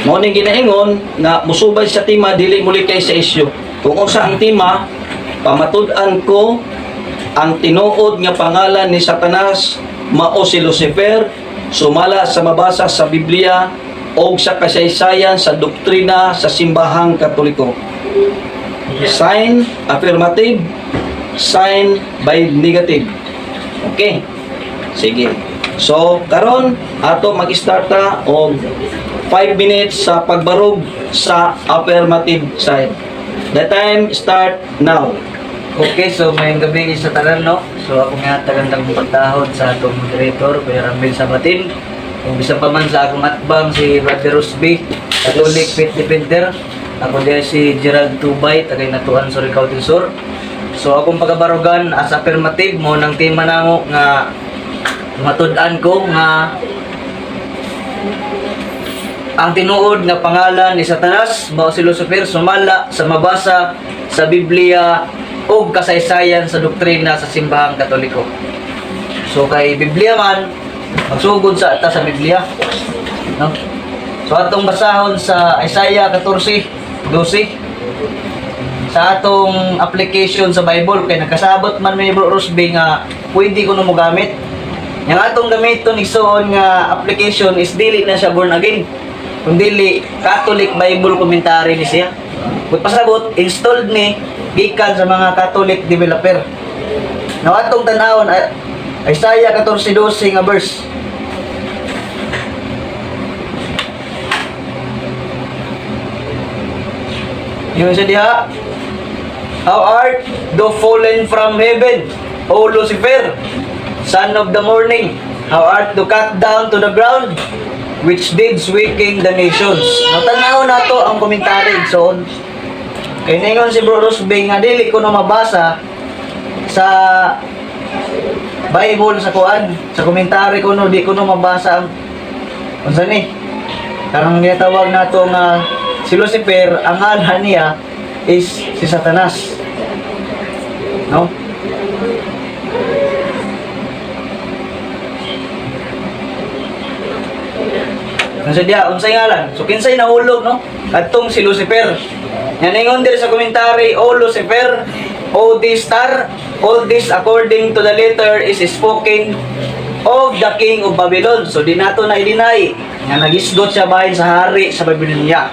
Mao ning ginaingon nga musubay sa tema dili muli kay sa isyu. Kung unsa ang tema, pamatud-an ko ang tinuod nga pangalan ni Satanas mao si Lucifer, sumala sa mabasa sa Biblia o sa kasaysayan sa doktrina sa simbahang Katoliko. Sign affirmative, sign by negative. Okay. Sige. So, karon ato mag-start ta og 5 minutes sa pagbarog sa affirmative side. The time start now. Okay, so may gabi sa tanan, no? So ako nga tagandang pagdahon sa atong moderator, Kuya Ramil Sabatin. Kung bisa pa man sa akong atbang si Brother Rosby, Catholic Faith Defender. Ako din si Gerald Tubay, tagay natuan sa Surigao del Sur. So akong pagabarugan as affirmative mo ng tema namo nga matud-an ko nga ang tinuod nga pangalan ni Satanas mao si Lucifer, sumala sa mabasa sa Biblia o kasaysayan sa doktrina sa simbahang Katoliko. So kay Biblia man magsugod sa ata sa Biblia, no? So atong basahon sa Isaiah 14:12 sa atong application sa Bible kay nagkasabot man may Bro Rosby nga pwede ko na mo gamit. Yang atong gamiton igsoon nga application is dili na siya born again, kundi Catholic Bible commentary ni siya. Kung pasabot, installed ni gikan sa mga Catholic developer. Now atong tanawon Isaiah 14:12 nga verse. Yung sa diha, how art thou fallen from heaven, O Lucifer, son of the morning? How art thou cut down to the ground, which didst weaken the nations? Natanaw na to ang komentary. So, kay ningon si Bro Rosby nga dili ko na mabasa sa Bible sa kuan, sa komentary ko no, di ko na mabasa ang unsa ni? Karang ginatawag nato nga si Lucifer, ang ngalan niya is si Satanas. No? Nasa diya, unsay ngalan? So kinsay nahulog, no? Adtong si Lucifer. Yan ingon diri sa komentary, O Lucifer, O this star, all this according to the letter is spoken of the king of Babylon. So di nato na i-deny nga nagisgot siya bahin sa hari sa Babylonia.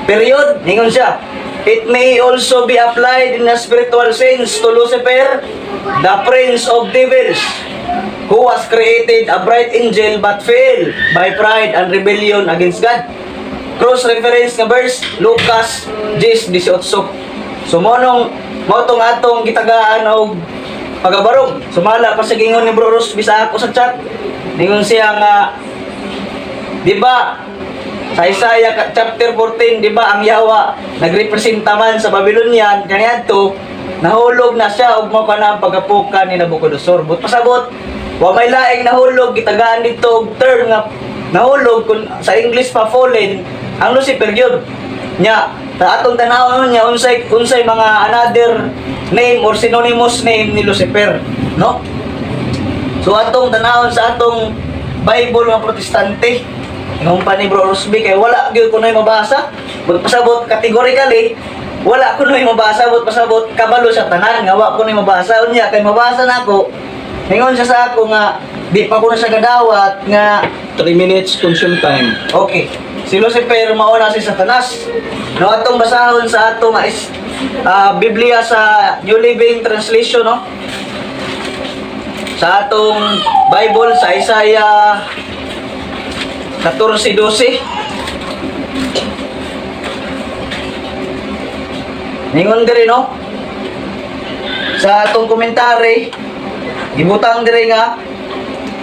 Period, ningon siya. It may also be applied in a spiritual sense to Lucifer, the prince of devils, who was created a bright angel but fell by pride and rebellion against God. Cross-reference nga verse, Lucas 10:18. So monong tong atong gitagaan og pagabarog. Sumala pa sa gingon ni Bro Ros bisa ako sa chat. Ningon siya nga, di ba, sa Isaiah chapter 14, di ba, ang Yawa nagrepresenta man sa Babylonian, kaniadto nahulog na siya og mao kana ang pagapukan ni Nabucodonosor. But pasabot, wa may laing nahulog, gitagaan dito og term nga nahulog, kung sa English pa fallen, ang Lucifer yun. Nya, sa atong tanawon niya unsay mga another name or synonymous name ni Lucifer, no? So atong tanawon sa atong Bible nga Protestante, ngong pa ni Bro Rosby kay wala gyud kunoy mabasa, but pasabot categorically wala kunoy mabasa, but pasabot kabalo sa tanan nga wa kunoy mabasa unya kay mabasa nako. Ingon siya sa ako nga di pa ko na siya gadawat nga 3 minutes consume time. okay. Si Lucifer mao na si Satanas. No atong basahon sa atong Biblia sa New Living Translation, no? Sa atong Bible sa Isaiah 14:12. Ningon diri, no? Sa atong komentary, gibutang diri nga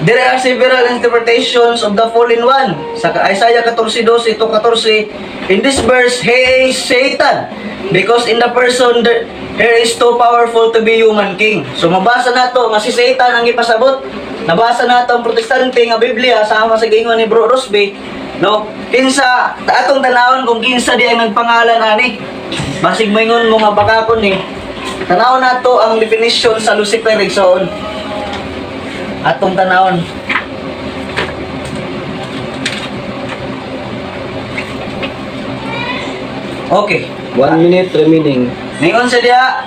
there are several interpretations of the fallen one. Sa Isaiah 14:12 to 14, in this verse, he is Satan, because in the person there is too powerful to be human king. So mabasa nato nga si Satan ang ipasabot. Nabasa nato ang Protestante nga Biblia sama sa gingon ni Bro Rosby, no? Kinsa atong tanawon kung kinsa di ay nagpangalan ani. Basig moingon mo nga bakakon ni. Tanawon nato ang definition sa Lucifer igsoon. Atong tanawon. Okay. 1 minute remaining. Ningon sa diha,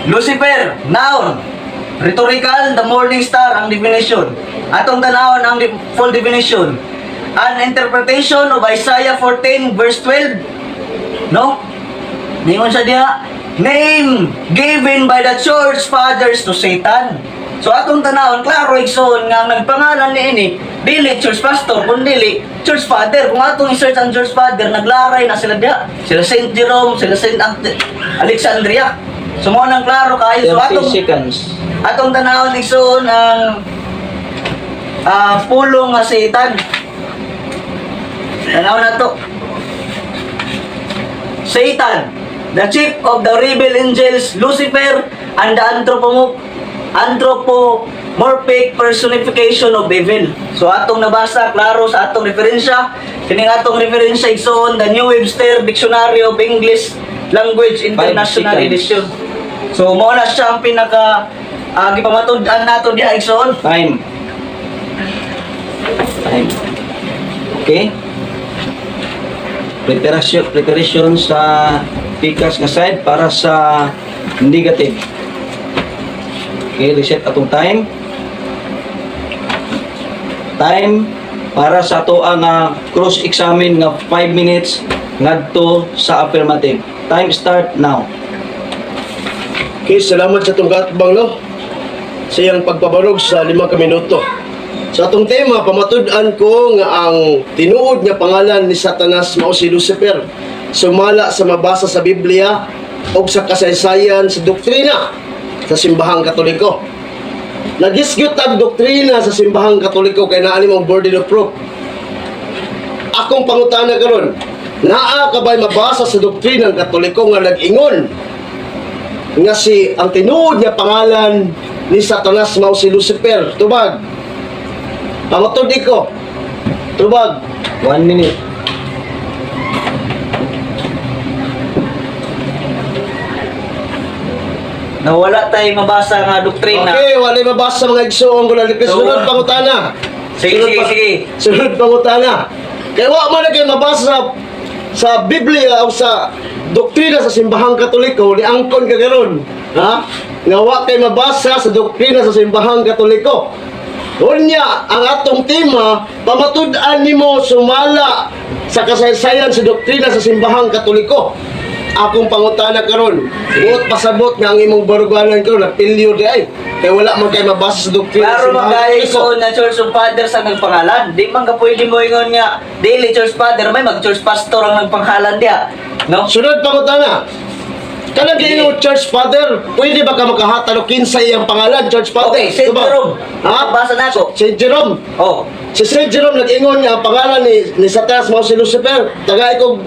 Lucifer, noun, rhetorical, the morning star ang definition. Atong tanawon ang full definition. An interpretation of Isaiah 14 verse 12. No? Ningon sa diha, name given by the church fathers to Satan. So atong tanawon, klaro igsoon nga ang nagpangalan ni ini, dili church pastor, kundi church father. Kung atong i-search ang church father, naglaray na sila diha. Sila Saint Jerome, sila Saint Alexandria. So mo nang klaro kayo. So 30 seconds. atong tanawon igsoon ang pulong nga Satan. Tanawon na to. Satan, the chief of the rebel angels, Lucifer, and the anthropomorphic personification of evil. So atong nabasa, klaro sa atong referensya. Kining atong referensya igsoon, the New Webster Dictionary of English Language International 5 seconds. Edition. So mao na siya ang pinaka gipamatud-an nato diha igsoon. Time. Time. Okay? Preparation sa pikas nga side para sa negative. Okay, reset atong time. Time para sa ato ang cross-examine nga 5 minutes ngadto sa affirmative. Time start now. Okay, salamat sa itong katbang, no? Sa iyang pagpabarog sa 5 minuto. Sa atong tema, pamatud-an ko nga ang tinuod nga pangalan ni Satanas mao si Lucifer. Sumala sa mabasa sa Biblia o sa kasaysayan sa doktrina sa simbahang Katoliko. Nagisgyot ang doktrina sa simbahang Katoliko kay naa nimong burden of proof. Akong pangutana karon, naa ka ba'y mabasa sa doktrina ng Katoliko nga nag-ingon nga si ang tinuod nga pangalan ni Satanas mao si Lucifer? Tubag. Pangutod ko. Tubag. 1 minute. Nawala tayo mabasa nga doktrina. Okay, wala mabasa mga igsoon ko lang. Sunod pangutana. Sige, Sunod sige, sige. Sunod pangutana. Kaya wa man na kayo mabasa sa Biblia o sa doktrina sa simbahang Katoliko, ni angkon ka garon. Ha? Nga wa kayo mabasa sa doktrina sa simbahang Katoliko. Unya, ang atong tema, pamatud-an nimo sumala sa kasaysayan sa doktrina sa simbahang Katoliko. Akong pangutana karon, buot pasabot nga ang imong baruganan karon napilyo di ay. Kaya wala man kay mabasa sa doktrina sa Klaro simbahang magkaya Katoliko. igsoon na Church of Fathers ang nagpangalan. Di man ka pwede mo ingon nga daily church father, may mag-church pastor ang nagpangalan diya. No? Sunod pangutana. Kanang giingon church father, pwede ba ka makahatalo kinsay ang pangalan church father? Okay, Saint Diba? Jerome. Ha? Basa na ako. Saint Jerome. Oh. Si Saint Jerome nag-ingon nga ang pangalan ni Satanas mao si Lucifer. Tagay ko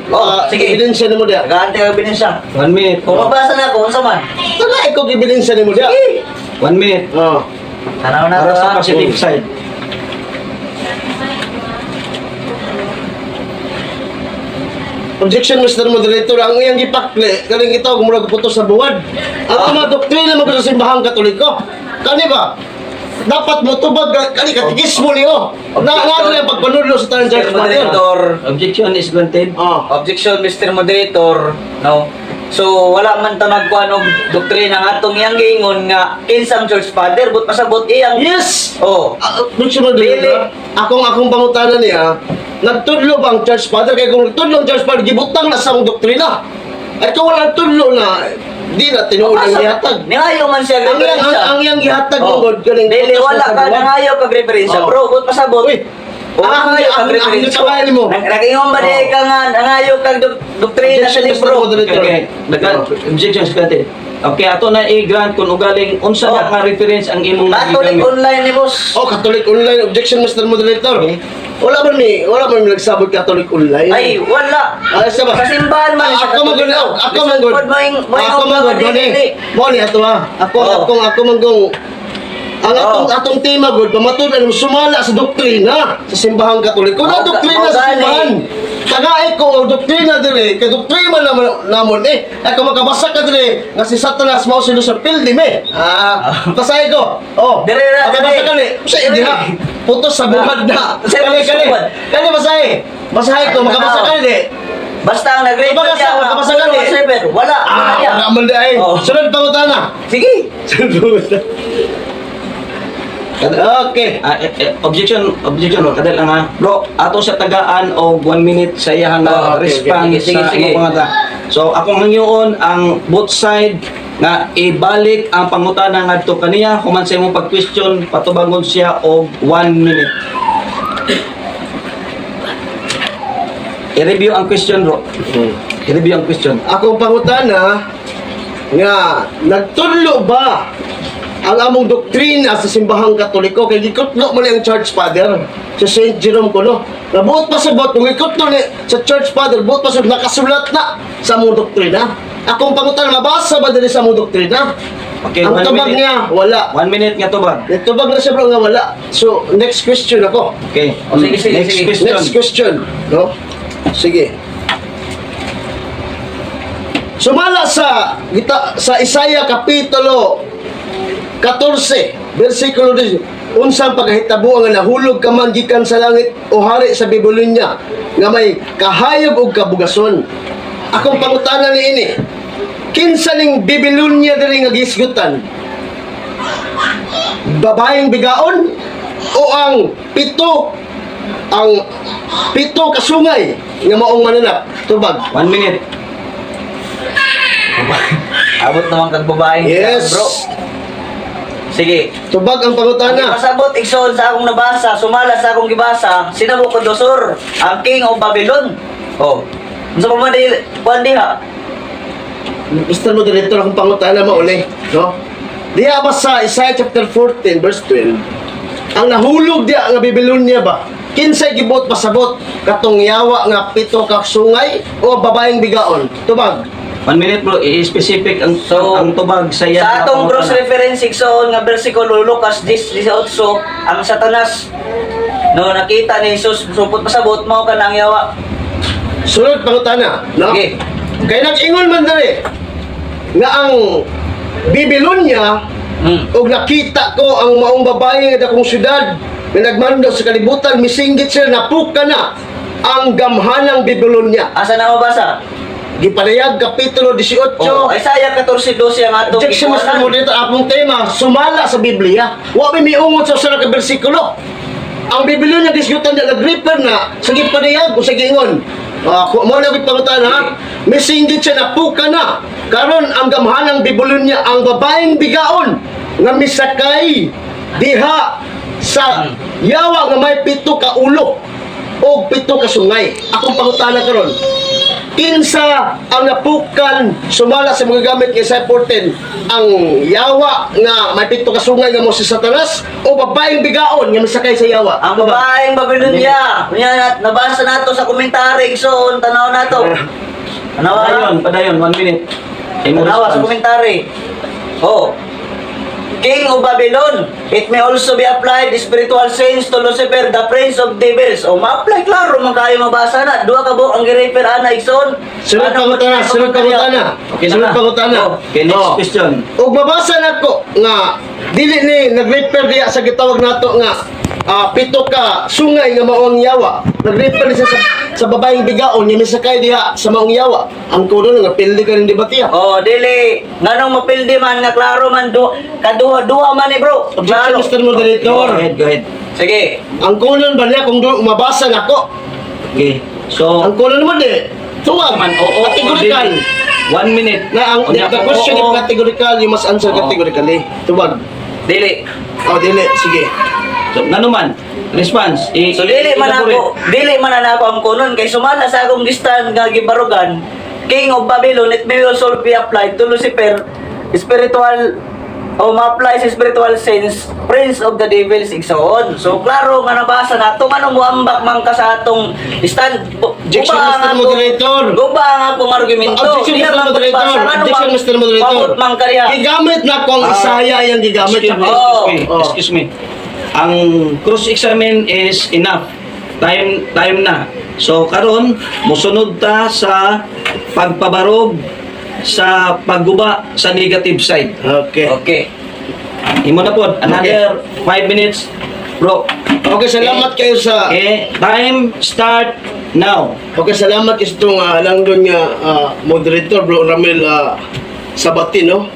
Sige. ebidensya nimo diha. Nagahante ka binensya. 1 minute. Kung mabasa na ako, unsa man? Tagay ko ebidensya nimo diha. 1 minute. Oh. Tanaw na Para to, sa ha? positive side. Objection, Mr. Moderator, ang iyang gipakli, kaling ito, kumurag puto sa buwan. Ang mga doktrina mo sa simbahang Katoliko. Kani ba? Dapat mo tubag, kani katigis mo niyo. Nga yung pagpanudlo sa tanang church Mr. father. Moderator. Objection is granted. Oh. Objection, Mr. Moderator. No. So, wala man ta nagkuhan og doktrina nga atong iyang giingon nga kinsang church father, but pasabot iyang. Yes! Oh. Objection, Moderator. Akong pangutanan niya, nagtudlo ba ang church father? Kaya kung nagtudlo ang church father, gibutang na sa ang doktrina. At kung wala nagtudlo na, di na tinuod ang gihatag. Ningayo man siya Ang iyang gihatag Oh. ng God, galing Dili, putos na wala sa ka buwan. nangayo kag referensya, Oh. bro. But pasabot. Uy, Nangayo kag ang referensya. natawain mo. Nag-ingon ba di ka nga nangayo kag doktrina sa Objection, Mr. libro? Moderator. Okay, objection is granted. Okay, ato na i-grant kung ugaling unsa Oh. na nga reference ang imong Catholic gigamit. online ni boss. Oh, Catholic online. Objection, Mr. Moderator. Okay. Wala man nagsabot Catholic online. Ay, wala. Ay, sa ba? Kasimbahan man siya. Ako man gud. Ako man gud. Ako man gud. Mo ni ato ha. Ako man gud. Ang atong tema gud pamatudan sumala sa doktrina sa simbahang Katoliko. Na doktrina sa simbahan. Tagaay ko doktrina dire, kay doktrina namon ako makabasa ka dire nga si Satanas mao si Lucifer di me. Basahin ko. Oh. Dire ra, Makabasa dire. ka ni. Sa diha. Putos sa bungad na. Kali basahin. Basahin ko makabasa ka ni. Basta ang nag-refer Kapag siya, asa- kapag sa Apollo gali. Lucifer. Wala niya. Wala man di ay. Oh. Sunod pangutana. Sige. Sunod pangutana. Okay. Objection, kadal lang ha. Bro, ato sa tagaan o 1 minute sa iyang Okay, response sige, sa sige. imong pangata. So akong hangyoon ang both side nga ibalik ang pangutana ngadto kaniya human sa imong pag-question patubangon siya og 1 minute. I-review ang question, bro. I-review ang question. Akong pangutana nga nagtudlo ba ang among doktrina sa simbahang Katoliko kay gikutlo man ang Church Father sa St. Jerome kuno. Nabuot pa sa bot kung gikutlo ni sa Church Father buot pa sa nakasulat na sa among doktrina. Akong pangutana mabasa ba diri sa among doktrina? Okay, Ang 1 tubag minute. niya wala. 1 minute nga tubag. Nagtubag na siya bro nga wala. So next question ako. Okay. O, sige, sige, Next sige. question. Next question. No? Sige. Sumala sa Isaiah kapitulo 14, versikulo 10. Unsang paghitabo nga nahulog ka man gikan sa langit o hari sa Babylonia nga may kahayag ug kabugason. Akong pangutana ni ini. Kinsa ning Babylonia diri nga gisgutan? Babaeng bigaon o ang pito kasungay nga maong mananap tubag. 1 minute. Abot naman kag babaeng Yes. bro. Sige. Tubag ang pangutana. Pasabot igsoon sa akong nabasa, sumala sa akong gibasa, si Nabucodonosor, ang king of Babylon. Oh. Unsa pa man diha? Mr. Moderator, akong pangutana mauli, no? Diya ba sa Isaiah chapter 14 verse 12, ang nahulog diya nga Babylonia ba? Kinsay gibot pasabot katong yawa nga pito ka sungay o babaeng bigaon? Tubag. 1 minute, bro. I-specific ang So, ang tubag sa iya. Sa atong cross reference igsoon nga bersikulo Lucas 10:18, ang Satanas no nakita ni Jesus supot pasabot mao ka nang yawa. Sunod pangutana, no? Sige. Kaya nag-ingon man dali nga ang Babylonia og nakita ko ang maong babae nga dakong syudad nga nagmando sa kalibutan misinggit siya napuka na ang gamhanang Babylonia. Asa na mabasa? Gipanayag kapitulo 18. Oh, Isaiah 14:12 ang atong Objection, Mr. Moderator, akong tema, sumala sa Biblia. Wa may miungot sa usa ka bersikulo. Ang Biblia niya disgutan na nag-refer na sa gipanayag o sa giingon. Kung mo na pangutan ha, misinggit siya na puka na. Karon ang gamhanang Babylonia ang babaeng bigaon nga misakay diha sa yawa nga may pito ka ulo o pito ka sungay. Akong pangutana karon. Kinsa ang napukan sumala sa mga gamit kay Isaiah 14 ang yawa nga may pito ka sungay nga mo si Satanas o babaeng bigaon nga misakay sa yawa? Ang babaeng Babylonia. Kunya nabasa nato sa komentary igsoon tanaw nato. Padayon, 1 minute. Tanawa sa komentary. Oh. King of Babylon. It may also be applied spiritual sense to Lucifer, the prince of devils. O ma-apply klaro man kayo mabasa na. Duha ka ang gi-refer ana igsoon. Sunod pangutana, sunod pangutana. Okay na Sunod na. pangutana. Okay, next question. Og mabasa nako nga dili ni nag-refer diya sa gitawag nato nga pito ka sungay nga maong yawa. Nag-refer ni sa babaeng bigaon nga misakay diha sa maong yawa. Ang kuno nga pildi ka rin debatiya. Oh, dili. Nganong mapildi man nga klaro man kaduha-duha man ni bro. Objection, Klaro. Mr. Go Moderator. ahead, go ahead. Sige. Ang kunon ba niya kung mabasa nako? Okay. So, Ang kunon mo di. Tuwag. man, oo, Categorical. 1 minute. Na ang Unya, the question oo. is categorical, you must answer Oo. categorically. Tuwag. Dili. Oh, dili. Sige. So, nanuman, response. So dili man ako ang kunon kay sumala sa akong listan nga gibarugan. King of Babylon, it may also be applied to Lucifer, spiritual o ma-apply sa spiritual sense, prince of the devils, igsoon. So klaro nga nabasa nato manong muambak man ka sa atong stand. Objection, Mr. Moderator. Guba ang akong argumento. Objection, Diha Mr. man Moderator. pagbasa, ano Objection, mang- Mr. Moderator. Pabot man kariya. Gigamit na ko ang Isaiah yung gigamit. Excuse me, Oh. Oh. excuse me. Ang cross-examine is enough. Time na. So, karon musunod ta sa pagpabarog sa pagguba sa negative side. Okay. Okay. Imo na po, another 5 minutes. Bro, Okay, salamat kayo sa... time start now. Okay, salamat itong langdon nga moderator, Bro Ramel Sabati, no?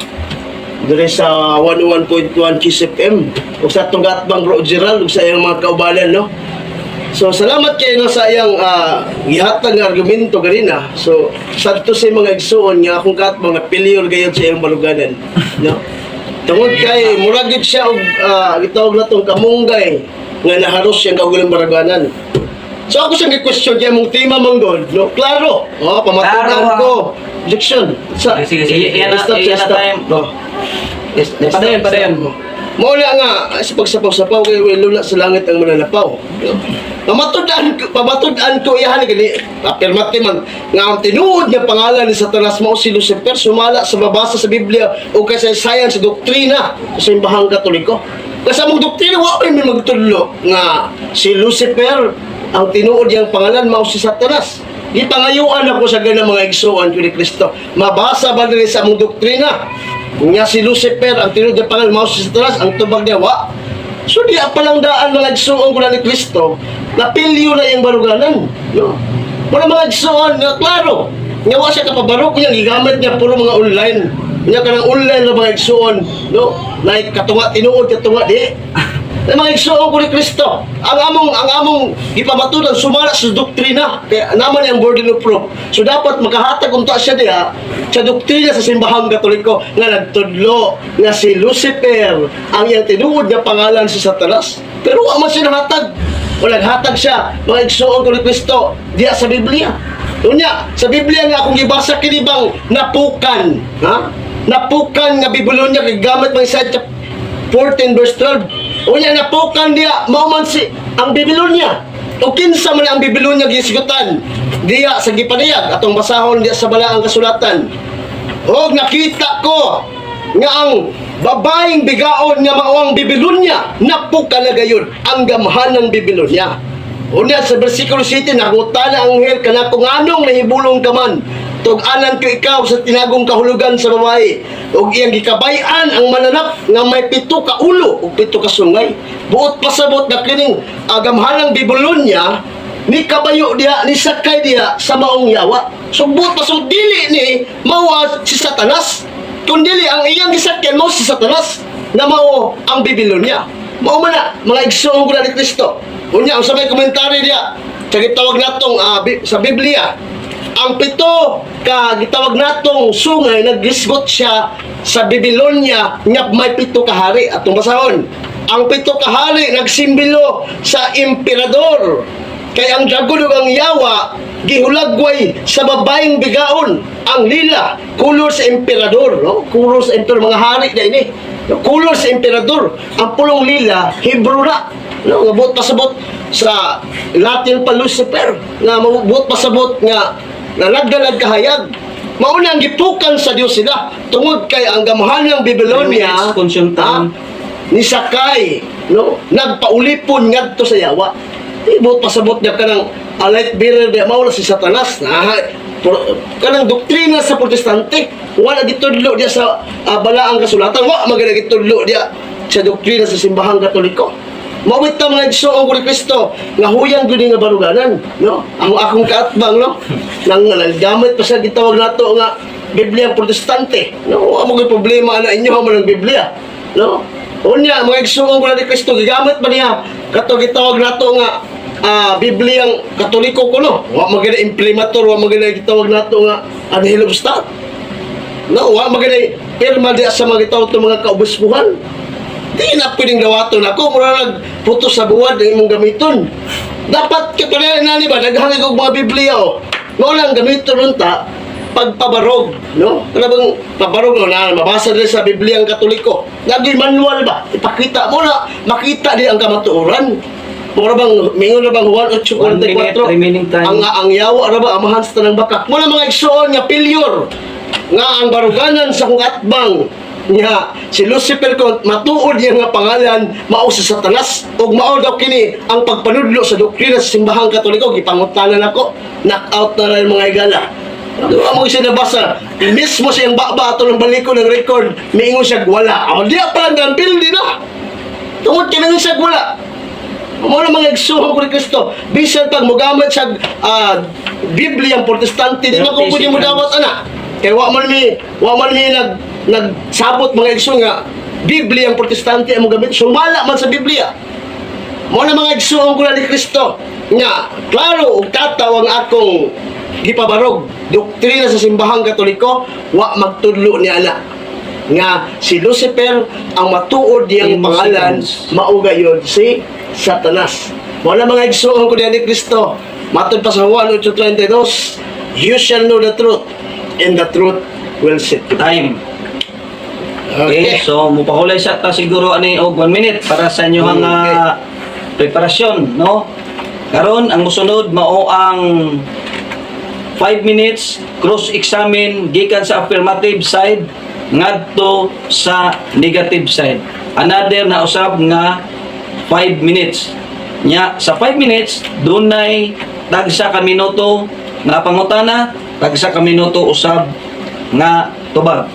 Dire sa 101.1 Kiss FM. O sa itong gatbang Bro Gerald, o sa iyang mga kaubalan, no? So, salamat kayo nga sa iyang gihatag nga argumento ganina. So, sadto sa mga igsuon nga akong gatbang nga piliyor gayod sa iyang baluganan, no? Tungod kay muragit siya og gitawag na tong kamunggay nga naharos siyang kaugalang baraganan. So ako siyang i-question kaya mong tema manggod, no? Klaro. Pamatunan Klaro, ko. Objection. Sige. Iyan na time. No. Padayon. Muna nga, sa pagsapaw-sapaw kay lula sa langit ang mananapaw. Pamatudan ko iyan gani affirmative man nga ang tinuod nga pangalan ni Satanas mao si Lucifer sumala sa mabasa sa Biblia o kasaysayan sa doktrina sa simbahang Katoliko. Kasi among doktrina wa may magtudlo nga si Lucifer ang tinuod yang pangalan mao si Satanas. Gipangayuan ako sa ganang mga igsuon ko ni Kristo. Mabasa ba diri sa among doktrina nga si Lucifer ang tinuod yang pangalan mao si Satanas ang tubag niya wa. So di palang daan mga igsuon ko na ni Kristo napilyo na yung baruganan, no? Mga igsuon nga klaro nga wa siya kapabarok niya gigamit niya puro mga online niya kanang online na mga igsuon, no? Like katunga tinuod katunga di na mga igsuon ko ni Kristo ang among ipamatudan sumala sa doktrina kaya naman yung burden of proof. So dapat makahatag kung siya diha sa doktrina sa simbahang Katoliko nga nagtudlo nga si Lucifer ang iyang tinuod nga pangalan si Satanas, pero wa man siya nahatag o naghatag siya mga igsuon ko ni Kristo diha sa Biblia. Unya sa Biblia nga akong gibasa kinibang napukan, ha? Napukan nga Babylonia kay gamit mga Isaiah 14 verse 12. Unya napukan diya mao man si ang Babylonia. O kinsa man ang Babylonia gisigutan diya sa gipanayag atong basahon diya sa balaang kasulatan. Og nakita ko nga ang babaeng bigaon nga mao ang Babylonia napukan na gayud ang gamhanang Babylonia. Unya sa bersikulo 7 nangutana ang anghel kanako nganong nahibulong ka man tug-anan ko ikaw sa tinagong kahulugan sa babae ug iyang gikabay-an ang mananap nga may 7 ka ulo ug 7 ka sungay. Buot pasabot na kining gamhanang Babylonia ni kabayo diha ni sakay diha sa maong yawa. So buot pasabot dili ni mao si Satanas kundi ang iyang gisakyan mao si Satanas na mao ang Babylonia. Mao man na mga igsoon ko na ni Kristo. Unya sa may komentary diya sa gitawag natong sa Biblia ang 7 ka gitawag natong sungay naggisgot siya sa Babylonia nga may 7 ka hari atong basahon. Ang 7 ka hari nagsimbolo sa emperador kay ang dragon ug ang yawa gihulagway sa babaeng bigaon ang lila kulor sa emperador, no? Kulor sa emperador mga hari na ini. Kulor sa emperador ang pulong lila Hebrew na, no? Nga buot pasabot sa Latin pa Lucifer nga buot pasabot nga nagdalag kahayag mauna ang gipukan sa Dios sila tungod kay ang gamhanang Babylonia ni sakay, no? Nagpaulipon ngadto sa yawa. Buot pasabot niya kanang light bearer di mao si Satanas na kanang doktrina sa Protestante wala gitudlo diya sa balaang kasulatan wa magana gitudlo diya sa doktrina sa simbahang Katoliko. Mawit ta mga igsoon ko ni Kristo nga huyang gyud nga baruganan, no? Ang akong kaatbang, no? Nang gamit pa sa gitawag nato nga Biblia Protestante, no? Amo gyud problema ana inyo mo ng Biblia, no? Unya mga igsoon ko ni Kristo gigamit ba niya kato gitawag nato nga Bibliang Katoliko ko, no? Wa magana imprimatur, wa magana gitawag nato nga Anhel of Stat. No, wa magana pirma diya sa mga gitawag to mga kaobispuhan. Di na pwedeng gawaton ako, mura nagputo sa buwan ng imong gamiton. Dapat kapalayan na ni ba, naghangig og mga Biblia, o. Noon lang gamiton nun ta, pagpabarog, no? Ano bang pabarog, no? Na mabasa din sa Biblia ang Katoliko. Naging manual ba? Ipakita mo na, makita din ang kamatuoran. Mura bang, mingon na bang 1:8:44? Ang yawa na ba, amahan sa tanang bakak. Muna mga igsoon nga pilyur, nga ang baruganan sa kong atbang, nga si Lucifer ko matuod niya nga pangalan mao si Satanas ug mao daw kini ang pagpanudlo sa doktrina sa simbahang Katoliko. Gipangutanan ako, knock out na lang mga igala. Doon mo siya nabasa mismo siyang baba ato ng baliko ng record miingon siya wala. Di pa lang pildi na tungod kinang siya wala Mo na mga igsuon ko ni Kristo. Bisan pag mogamit sa Biblia ang Protestante, di na ko pwede mo dawat ana. Kaya wa man mi nagsabot mga igsuon nga Biblia ang Protestante ang mogamit. Sumala man sa Biblia. Mo na mga igsuon ko ni Kristo. Nga, klaro ug tataw ang akong gipabarog. Doktrina sa simbahang Katoliko, wa magtudlo ni ana nga si Lucifer ang matuod diyang pangalan mauga yun si Satanas. Wala mga igsuon ko diyan ni Kristo. Matod pa sa Juan 8:32, you shall know the truth and the truth will set you free. Time. Okay, so mupahulay sa ta siguro ani og 1 minute para sa inyo ang preparasyon, no? Karon ang musunod mao ang 5 minutes cross-examine gikan sa affirmative side ngadto sa negative side. Another na usab nga 5 minutes. Nya sa 5 minutes dunay tagsa ka minuto nga pangutana, tagsa ka minuto usab nga tubag.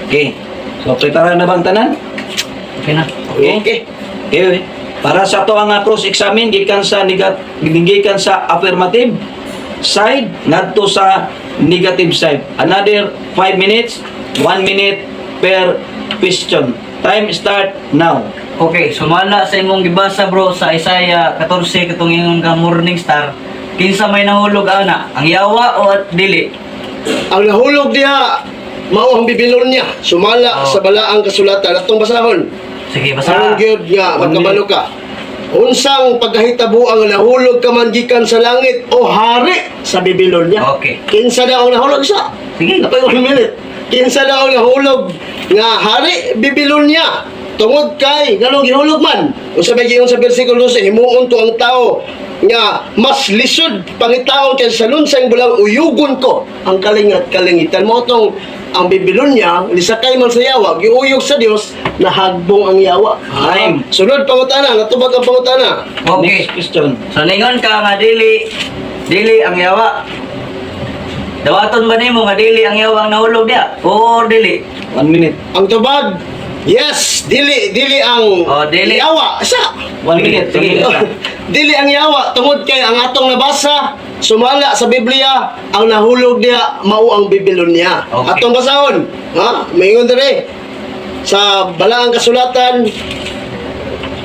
Okay. So prepare na bang tanan? Okay na. Okay. Okay. Para sa to ang cross-examine gikan sa gikan sa affirmative side ngadto sa negative side. Another 5 minutes, 1 minute per question. Time start now. Okay, sumala sa imong gibasa bro sa Isaiah 14 katong ingon ka morning star. Kinsa may nahulog ana, ang yawa o at dili? Ang nahulog diha mao ang Babylonia. Sumala Oh. sa balaang kasulatan atong basahon. Sige, Sarong basa. gyud nga magkabalo ka. Unsang pagkahitabo ang nahulog ka man gikan sa langit o hari sa Babylonia. Okay. Kinsa daw ang nahulog sa? Sige. Napay 1 minute. Kinsa daw ang nahulog nga hari Babylonia. Tungod kay nganong gihulog man. Usa may giingon sa bersikulo 12, himuon to ang tao nga mas lisod pangitaon kay sa lunsang bulang uyugon ko ang kalingat-kalingitan mo tong ang Babylonia lisakay man sa yawa giuyog sa Dios nahagbong ang yawa. Time. Sunod pangutana, natubag ang pangutana. Okay. Next question. So ningon ka nga dili ang yawa. Dawaton ba nimo nga dili ang yawa ang nahulog diha? O dili? 1 minute. Ang tubag, yes, dili ang Oh, dili. yawa. Sa 1 minute. Sige. dili ang yawa tungod kay ang atong nabasa sumala sa Biblia ang nahulog diha mao ang Babylonia. Okay. Atong basahon, ha? Maingon diri sa balaang kasulatan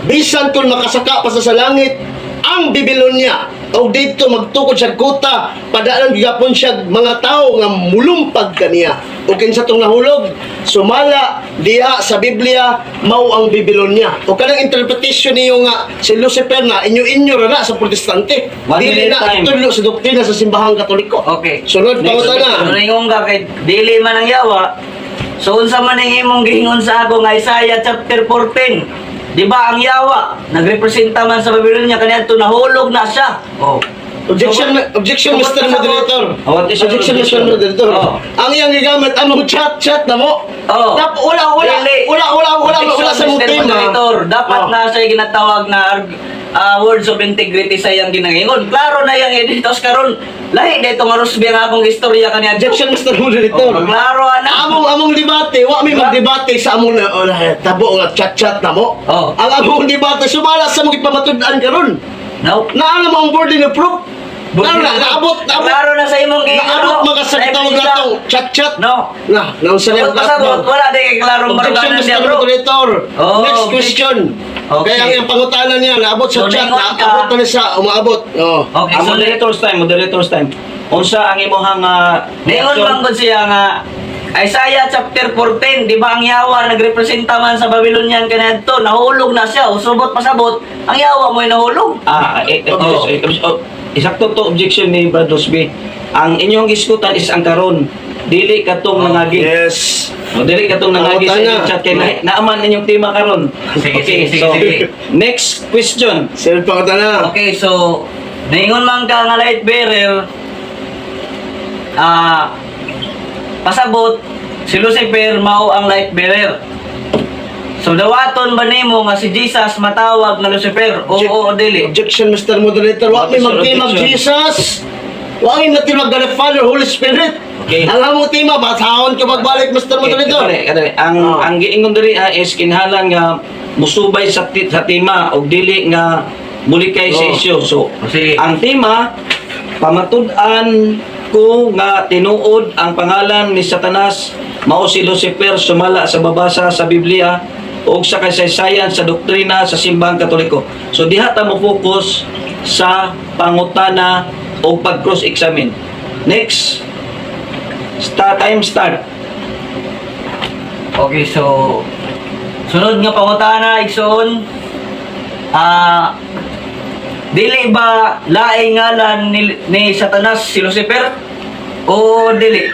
bisan kun makasaka pa sa langit ang Babylonia o dito magtukod sa kuta padaan gigapon siya mga tao nga mulumpag kaniya o kinsa tong nahulog sumala diha sa Biblia mao ang Babylonia o kanang interpretation niyo nga si Lucifer na inyo ra na sa protestante 1 dili minute na time. tudlo sa doktrina sa simbahang katoliko. Okay. Sunod Next So pangutana. ningon ka kay dili man ang yawa. So unsa man ang imong giingon sa ako nga Isaiah chapter 14? Di ba ang yawa nagrepresenta man sa Babylonia kaniadto nahulog na siya. Oh. Objection, So, objection, so, Mr. pasabot. Moderator. What is your Objection, Mr. objection? Moderator. Oh. Ang iyang gigamit, anong chat na mo? Oh. Wala Dili. sa Objection, mo Mr. tema. Moderator. Dapat Oh. na siya ginatawag na words of integrity sa iyang ginangingon. Klaro na yung editors karon. Lahi dito nga Rosby nga akong istorya kaniya. Objection, Mr. Moderator. Oh, klaro ana. Among debate, wa may Diba? magdebate sa among tabo nga chat na mo. Oh. Ang among debate sumala sa mga ipamatud-an karon. No. Naano mo ang burden of proof? Naabot. Klaro na sa imong Naabot makasagtawag na tong chat. No. Nang sa Pagod pasabot, wala din kay klarong Objection, baruganan Mr. niya, bro. Moderator. Oh, Next okay. question. Okay. Kaya ang iyong pangutanan niya, naabot sa So, chat, ningon ka. naabot pa na siya, umaabot. Oh. Okay, Ang so moderator's time. Unsa ang imong ningon man gud siya nga Isaiah chapter 14, di ba ang yawa nagrepresenta man sa Babylonian kanadto, nahulog na siya, usubot pasabot, ang yawa mo'y nahulog. Isakto to objection ni Brad Rosby. Ang inyong iskutan is ang karon. Dili katong nangagi. Yes. O dili katong nangagi sa Tama. inyong chat kay naaman inyong tema karon. Sige, Okay, sige, so sige. next question. Sir, pangutanan. Okay, so ningon man ka nga light bearer, pasabot si Lucifer mao ang light bearer. So dawaton ba nimo nga si Jesus matawag na Lucifer? Oo o dili? Objection, Mr. Moderator. Wa may Objection, magtimag objection. Jesus. Wa may magtimag God the Father, Holy Spirit. Okay. Ang among tema, basahon ka magbalik, Mr. Moderator. Kadali. Ang giingon diri is kinahanglan nga musubay sa tema og dili nga muli kay sa Oh. isyu. So, Sige. ang tema, pamatud-an ko nga tinuod ang pangalan ni Satanas mao si Lucifer sumala sa babasa sa Biblia o sa kasaysayan sa doktrina sa simbahang Katoliko. So diha ta mo focus sa pangutana o pag-cross-examine. Next, time start. Okay, so sunod nga pangutana igsoon, dili ba laing ngalan ni Satanas si Lucifer o dili?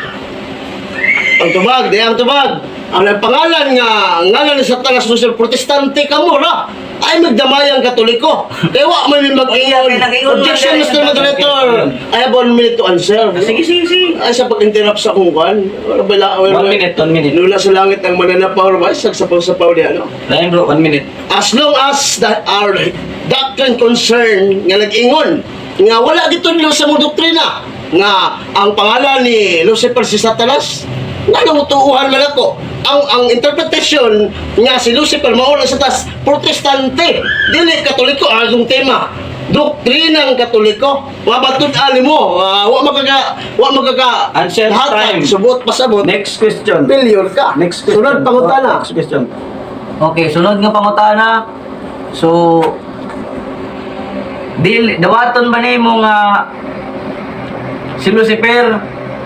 Ang tubag, di ang tubag. Ang pangalan nga, ngalan ni Satanas Lucifer, protestante ka mo, ra. Ay, magdamayang katoliko. Kaya wa may mag-ingon. Okay, nag-ingon Objection, lang, Mr. Moderator. I have 1 minute to answer. Sige. Ay, sa pag-interrupt sa kung kwan. 1 minute. Nula sa langit ang mananapaw, ba? Sagsapaw-sapaw niya, no? Ryan bro, 1 minute. As long as that our doctrine concern nga nag-ingon nga wala gitudlo sa mong doktrina nga ang pangalan ni Lucifer si Satanas nga namutuuhan man ako ang interpretation nga si Lucifer mao na sa tas protestante dili katoliko ang tema doktrinang katoliko wa batud-an mo wa magaga Answer time. subot pasabot Next question. failure ka Next question. sunod pangutana Next question. Okay, sunod nga pangutana. So dawaton ba nimo nga si Lucifer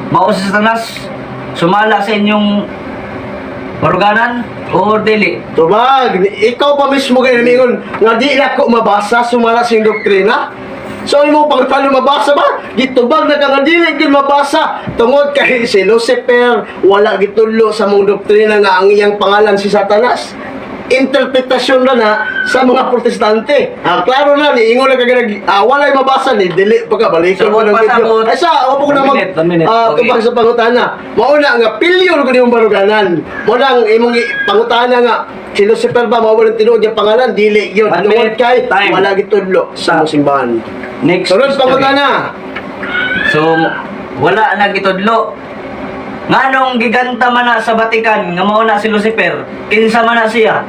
mao si Satanas sumala sa inyong baruganan o dili? Tubag, ikaw pa mismo kayo namingon nga di na ko mabasa sumala sa iyong doktrina. So imo pagtalo mabasa ba? Gitubag na ka nga dili gyud mabasa tungod kay si Lucifer wala gitudlo sa mong doktrina nga ang iyang pangalan si Satanas. Interpretasyon na sa mga protestante. Klaro na ni ingon na kaganag walay mabasa ni dili pagkabalik So, ko ng video. pasabot. Ay sa wa ko na 1 minute. Okay. tubag sa pangutana. Mauna nga pilyon ko nimong baruganan. Mo lang imong pangutana nga si Lucifer ba mao ba tinuod yung pangalan dili yun. 1 Tungod minute. kay Time. wala gitudlo sa mong simbahan. Next Sunod question. pangutana. So wala na gitudlo. Nganong giganta man na sa Vatican nga mao na si Lucifer? Kinsa man na siya?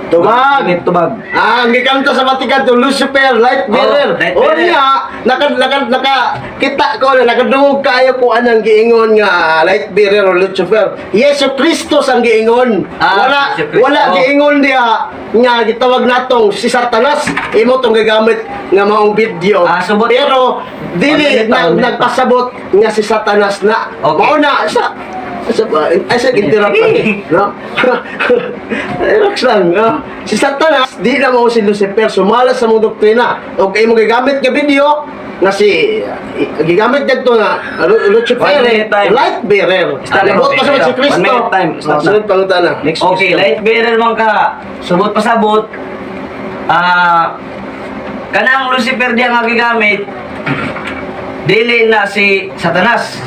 Tubag. Minute tubag. Ang gikanto sa Vatican to Lucifer, light bearer. light O bearer. niya, kita ko na nakadungog kayo ko anang giingon nga light bearer o Lucifer. Yesu Kristo ang giingon. Yesu Cristo. Wala giingon diha nga gitawag natong si Satanas. Imo tong gagamit nga maong video. Subot. Pero dili One minute. nagpasabot nga si Satanas na. Okay. Mao na sa interrupt Sige. no? Relax lang, no? Si Satanas, di na mo si Lucifer, sumala sa mong doktrina. O kayo mo gagamit nga video, na si, gigamit dito na Lucifer, 1 minute time. light bearer. Stop. Nabot pa sa si 1 Kristo. minute time. Stop na. Sunod pangutana. Next Okay, question. light bearer man ka. Subot pa sabot. Kanang Lucifer diya nga gigamit dili na si Satanas.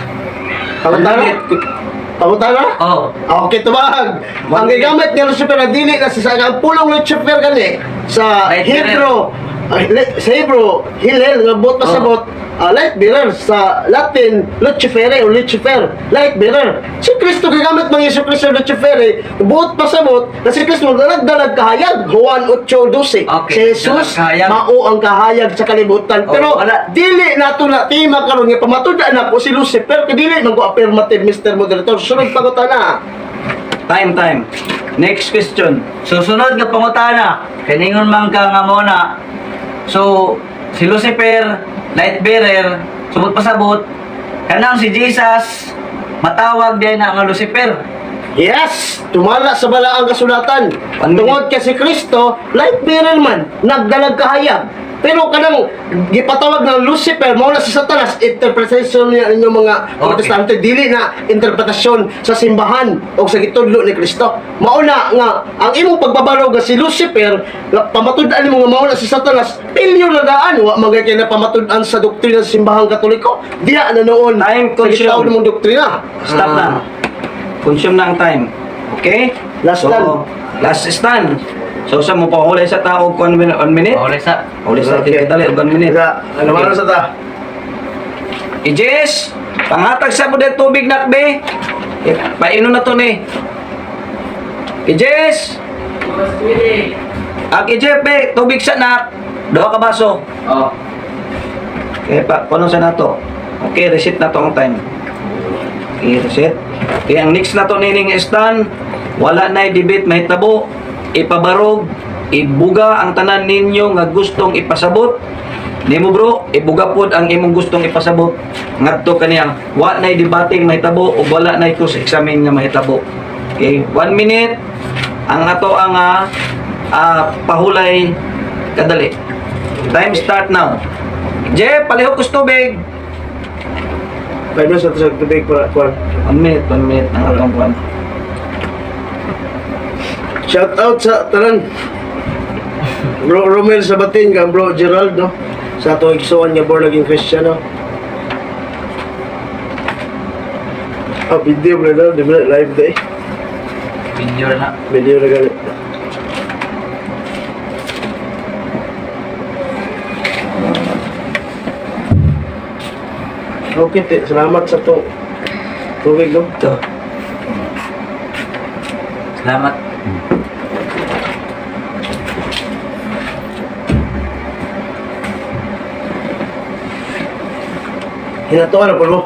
Pangutana? Pangutana? Oh. Okay, tubag. Ang gigamit ni Lucifer na dili na sa ang pulong Lucifer gani sa Light Hebrew. Sa Hebrew, Hillel, nga bot pa sa bot, light bearer. Sa Latin, Lucifere o Lucifer, light bearer. Si Kristo gagamit mga Yesu Kristo Lucifere, bot pa sa bot, na si Kristo dalag kahayag, Juan 8:12. Okay, Si Jesus, dalag kahayag. mao ang kahayag sa kalibutan. Oh, Pero wala. dili nato na tima karon nga pamatuda na po si Lucifer, kay dili man ko affirmative Mr. Moderator. Sunod pangutana. Time. Next question. Susunod nga pangutana. Kaningon man ka nga muna. So, si Lucifer, light bearer, subot pa sabot. Kanang si Jesus, matawag din na nga Lucifer. Yes, tumala sa balaang kasulatan. One minute. Tungod kay si Kristo, light bearer man, nagdalag kahayag. Pero kanang gipatawag ng Lucifer, mao na si Satanas, interpretation niya inyong mga protestante, dili na interpretasyon sa simbahan o sa gitudlo ni Kristo. Mao na nga ang imong pagbabarog nga si Lucifer, pamatud-an mo nga mao na si Satanas, pilyo na daan wa magay kay na pamatud-an sa doktrina sa simbahang Katoliko. Diya na noon Time sa consumed. gitawag mong doktrina. Stop na. Consume na ang time. Okay? Last stand. Last stand. So, sa mo pa huli sa tao 1 minute? 1 minute? Uli sa. Huli sa Okay. kita dali 1 minute. Ano man sa ta? Ijes, pangatag sa mo dito tubig nakbe. Painom na to ni. Ijes. Ak Ijes be, tubig sa nak. Duha ka baso. Oh. Okay, paano sa nato? Okay, reset na to ang time. Okay, reset. Okay, ang next na to nining stand, wala na debate mahitabo, ipabarog, ibuga ang tanan ninyo nga gustong ipasabot. Nimo bro, ibuga pod ang imong gustong ipasabot. Ngadto kaniya, wa na debating mahitabo o wala na cross examine nga mahitabo. Okay, 1 minute ang ato ang pahulay kadali. Time start now. Jeff, palihog ko sa tubig. 5 minutes sa tubig para kuan. 1 minute ang atong kuan. Shout out sa tanan. Bro Romel Sabatin kang bro Gerald no. Sa atong igsuon nga born again Christian no. Video bro na, di ba live day. Video na. Video na gani. Okay, salamat sa to tubig no. Ito. Salamat. Hinatuan na po mo.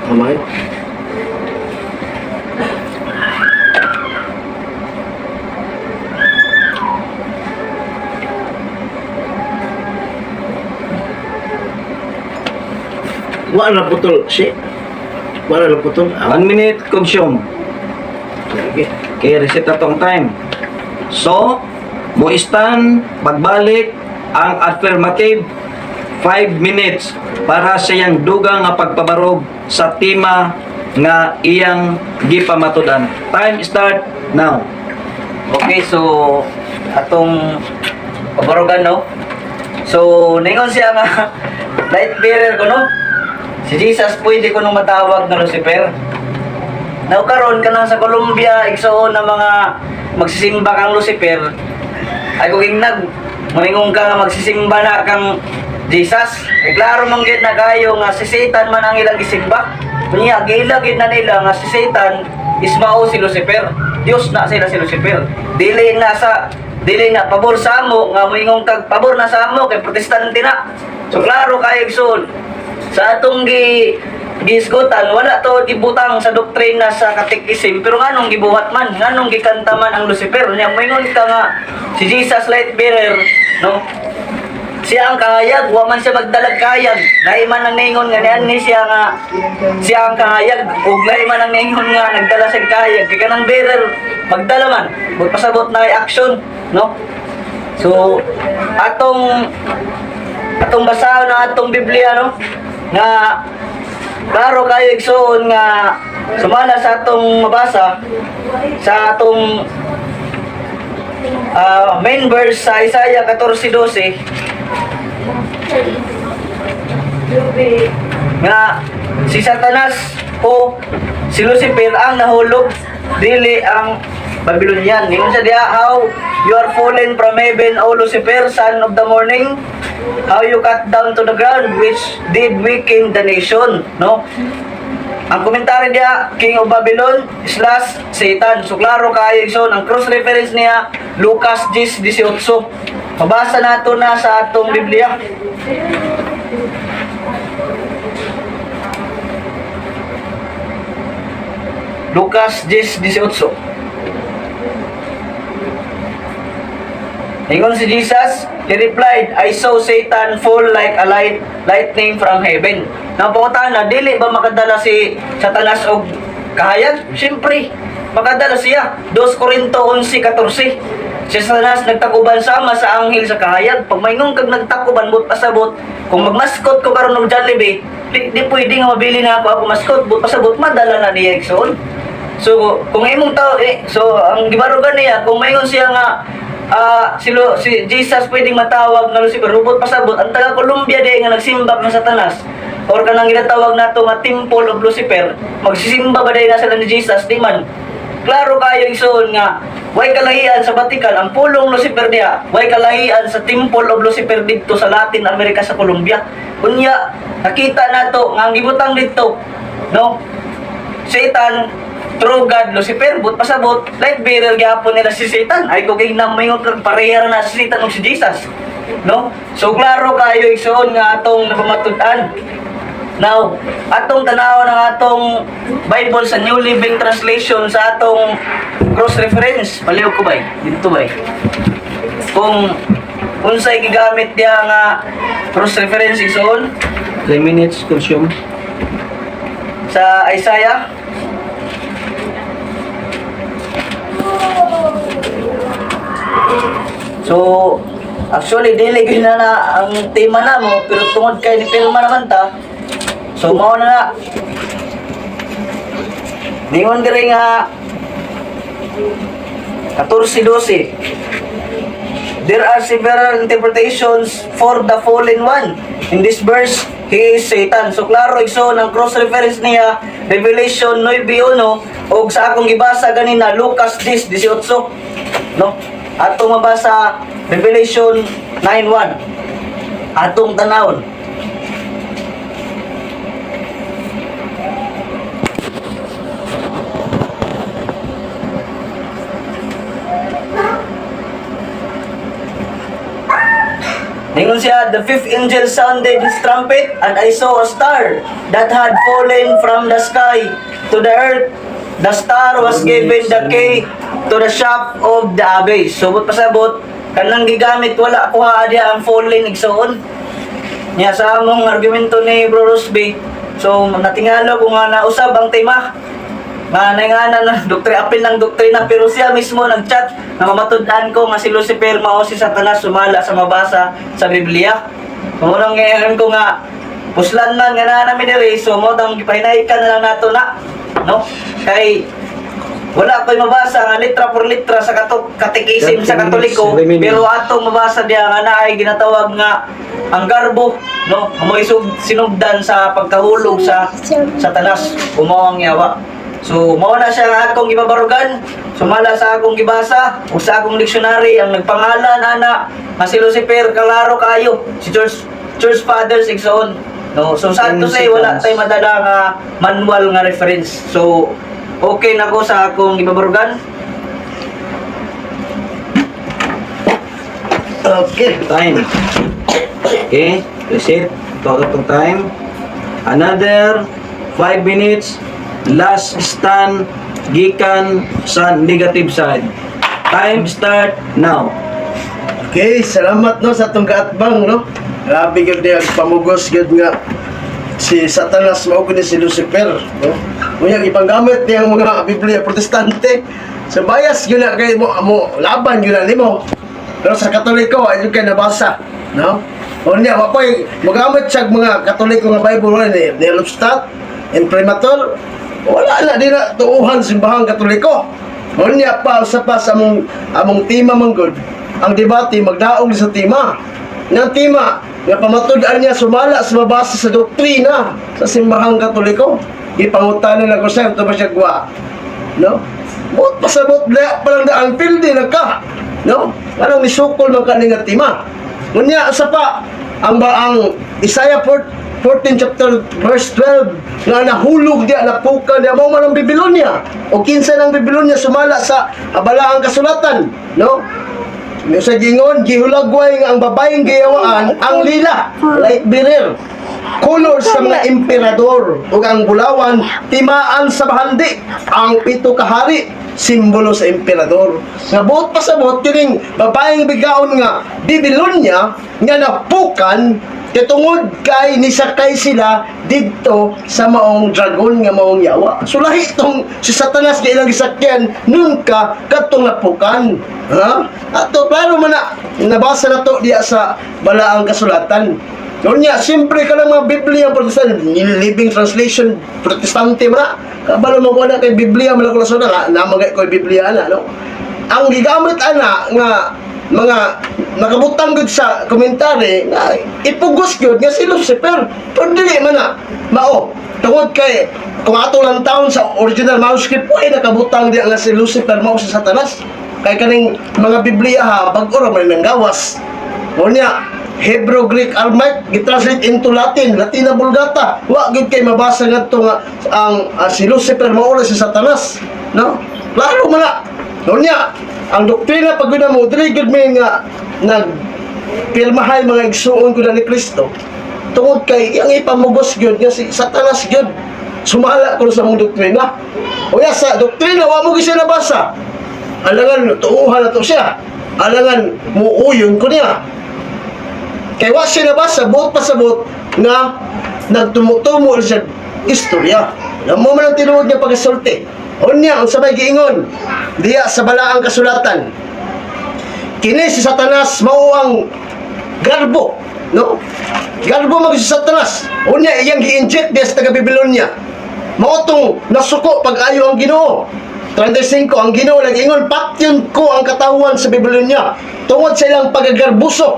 Tama yun. Wala na putol. Shit. Wala na putol. 1 minute consume. Okay. Okay, reset na tong time. So, mo stand, pagbalik ang affirmative 5 minutes para sa iyang dugang nga pagpabarog sa tema nga iyang gipamatudan. Time start now. Okay, so atong pabarugan no. So ningon siya nga light bearer ko no. Si Jesus pwede ko nung matawag na Lucifer. Now karon ka sa Colombia igsuon na mga magsisimba kang Lucifer. Ay kung ingnag moingon ka nga magsisimba na kang Jesus. Ay klaro man gid na kayo nga si Satan man ang ilang gisimba. Kunya gila gid na nila nga si Satan is mao si Lucifer. Dios na sila si Lucifer. Dili na pabor sa amo nga moingon kag pabor na sa amo kay protestante na. So klaro kayo igsoon. Sa atong gisgutan wala to gibutang sa doktrina sa katekism pero nganong gibuhat man nganong gikanta man ang Lucifer nya moingon ka nga si Jesus light bearer no siya ang kahayag wa man siya magdalag kahayag lahi man ang ningon nga niani siya ang kahayag ug lahi man ang ningon nga nagdala siya kahayag kay kanang bearer magdala man magpasabot na action no so atong basahon ang atong Biblia no nga klaro kayo igsoon nga sumala sa atong mabasa sa atong main verse sa Isaiah 14:12 nga si Satanas o si Lucifer ang nahulog dili ang Babylonian. Ningon sa diha, how you are fallen from heaven, O Lucifer, son of the morning. How you cut down to the ground, which did weaken the nation. No? Ang komentary niya, King of Babylon / Satan. So klaro kayo so ang cross reference niya Lucas 10:18. Mabasa nato na sa atong Biblia. Lucas 10:18. Ingon si Jesus, he replied, I saw Satan fall like a lightning from heaven. Napakutan na, dili ba makadala si Satanas og kahayag? Siyempre, makadala siya. 2 Corinto 11:14. Si Satanas nagtakuban sama sa anghel sa kahayag. Pag may kag nagtakuban, but pasabot, kung magmaskot ko karon og Jollibee, di pwede nga mabili na ako maskot, but pasabot, madala na niya Exxon. So, kung imong tao, so, ang gibarugan niya, kung mayon siya nga, si Jesus pwedeng matawag na Lucifer, rubot pasabot, ang taga Colombia di nga nagsimba ng Satanas, or kanang ginatawag nato nga Temple of Lucifer, magsisimba ba dahil na sila ni Jesus, di man. Klaro kayo isuon nga, way kalahian sa Vatican, ang pulong Lucifer niya, way kalahian sa Temple of Lucifer dito sa Latin America sa Colombia. Kunya, nakita nato nga ang gibutang dito, no? Satan true God Lucifer, but pasabot light bearer gyapon nila si Satan. Ay ko kay namingon kag pareha na si Satan ug si Jesus. No? So klaro kayo igsoon nga atong napamatud-an. Now, atong tanaw ng atong Bible sa New Living Translation sa atong cross reference. Paliw ko bay, dito bay. Kung unsay gigamit dia nga cross reference igsoon 3 minutes consume. sa Isaiah. So, actually, dili gyud na ang tema na mo, pero tungod kay ni Pilma naman ta, so mao na. Ningon diri nga 14:12. There are several interpretations for the fallen one. In this verse, he is Satan. So klaro igso ng cross reference niya Revelation 9:1 o sa akong gibasa ganina Lucas 10:18. No? Atong mabasa Revelation 9:1. Atong tanawon. Ningon siya, the fifth angel sounded his trumpet, and I saw a star that had fallen from the sky to the earth. The star was given the key to the shop of the abyss. So, but pasabot, kanang gigamit, wala ko haadya ang fallen igsoon. Niya sa among argumento ni Bro Rosby. So, natingalo ko nga nausab ang tema. Nga nainganan na apil ng doktrina, pero siya mismo nag-chat na mamatud-an ko nga si Lucifer mao si Satanas sumala sa mabasa sa Biblia. Kumunang ngayon ko nga puslan man nga na namin diri, so mo tang gipahinaykan na lang nato na, no? Kay wala ko'y mabasa nga litra por litra sa katikisim sa Katoliko, pero atong mabasa diya nga naay ginatawag nga ang garbo, no? Mo sinugdan sa pagkahulog sa Satanas, umaw ang yawa. So, mao na siya nga akong gibabarugan. Sumala sa akong gibasa o sa akong dictionary ang nagpangalan ana nga si Lucifer kalaro kayo si Church Fathers igsoon. No, so sad to say wala tay madala nga manual nga reference. So, okay na ko sa akong gibabarugan. Okay, time. Okay, reset. Total time. Another 5 minutes. Last stand gikan sa negative side. Time start now. Okay, salamat no sa itong kaatbang no. Grabe yun niya pamugos yun nga si Satanas mao ni si Lucifer no. Unya ipanggamit niya ang mga Biblia Protestante. Sa bias yun na kay mo laban yun na nimo. Pero sa Katoliko ay yun kay nabasa no. Unya wa po'y magamit siya mga Katoliko nga Bible ni Lubstadt, Imprimatur. Wala na di na tuuhan simbahang Katoliko. Unya pa sa among tema manggod. Ang debate magdaog sa tema. Nga tema nga pamatud-an niya sumala sa mabasa sa doktrina sa simbahang Katoliko. Ipangutanan na ko sa ito ba siya gwa. No? Bot pasabot na parang daan pildi na ka. No? Anong nisukol man ka nga tema. Unya sa pa ang Isaiah 14 chapter verse 12 nga nahulog diya napukan diya mao man ang Babylonia o kinsa ng Babylonia sumala sa abalaang kasulatan no sa gingon gihulagway nga ang babaeng giyawaan ang lila light bearer color sa mga emperador ug ang bulawan timaan sa bahandi ang pito ka hari simbolo sa emperador nga buot pasabot kining babaeng bigaon nga Babylonia nga napukan tungod kay nisakay sila didto sa maong dragon nga maong yawa. So lahi tong si Satanas nga ilang gisakyan nun ka katong napukan. Ha? Ato plano man na nabasa na to diya sa balaang kasulatan. Unya, siyempre ka lang mga Biblia Protestant, Living Translation Protestante man. Kabalo mo ko na kay Biblia malakulason na namagay ko Biblia na no. Ang gigamit ana nga mga nakabutang gud sa komentary nga ipugos gyud nga si Lucifer pero dili man na mao tungod kay kung ato lang taon sa original manuscript ay nakabutang di nga si Lucifer mao si Satanas kay kaning mga Biblia ha bag-o ra man nang gawas unya Hebrew, Greek, Aramaic, gitranslate into Latin, Latina Vulgata. Wa gid kay mabasa ngadto nga ang si Lucifer mao si Satanas, no? Klaro man na. Unya, ang doktrina pag gud mo dili gud may nga nag pirmahay mga igsuon gud ni Kristo. Tungod kay ang ipamugos gyud nga si Satanas gyud. Sumala ko sa mong doktrina. Unya sa doktrina wa mo gyud siya nabasa. Alangan tuuhan na to siya. Alangan muuyon ko niya. Kaya wa siya nabasa, buot pasabot na nagtumutumo siya istorya. Alam mo man ang tinuod niya pagkasulti. Unya, ang sabay giingon, diya sa balaang kasulatan. Kini si Satanas mao ang garbo, no? Garbo mag si Satanas. Unya, iyang gi-inject diya sa taga-Babylonia. Mao tong nasuko pag-ayo ang Ginoo. 35, ang Ginoo nag-ingon, patyon ko ang katawan sa Babylonia tungod sa ilang pagagarbuso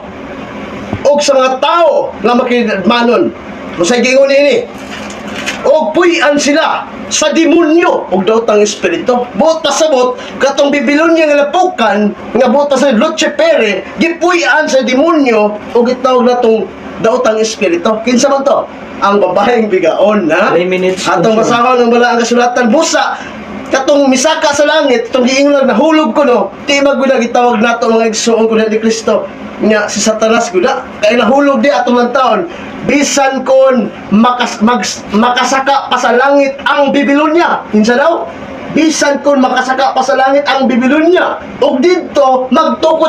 o sa mga tao nga makidmanon. Masay gingon ini. O puy-an sila sa demonyo o daw tang espiritu. Buot pasabot, katong Babylonia nga lapukan, nga buot pasabot, Lucifer, gipuy-an sa demonyo o gitawag na tong daw tang espiritu. Kinsa man to? Ang babaeng bigaon na 3 minutes. atong basahon ng balaang kasulatan busa katong misaka sa langit, itong giinglag nahulog ko no, di maguna gitawag nato mga igsuon ko na ni Kristo nga si Satanas guna, kaya nahulog di atong lang taon, bisan kon makasaka pa sa langit ang Babylonia, hinsa daw? Bisan kon makasaka pa sa langit ang Babylonia, ug didto magtukod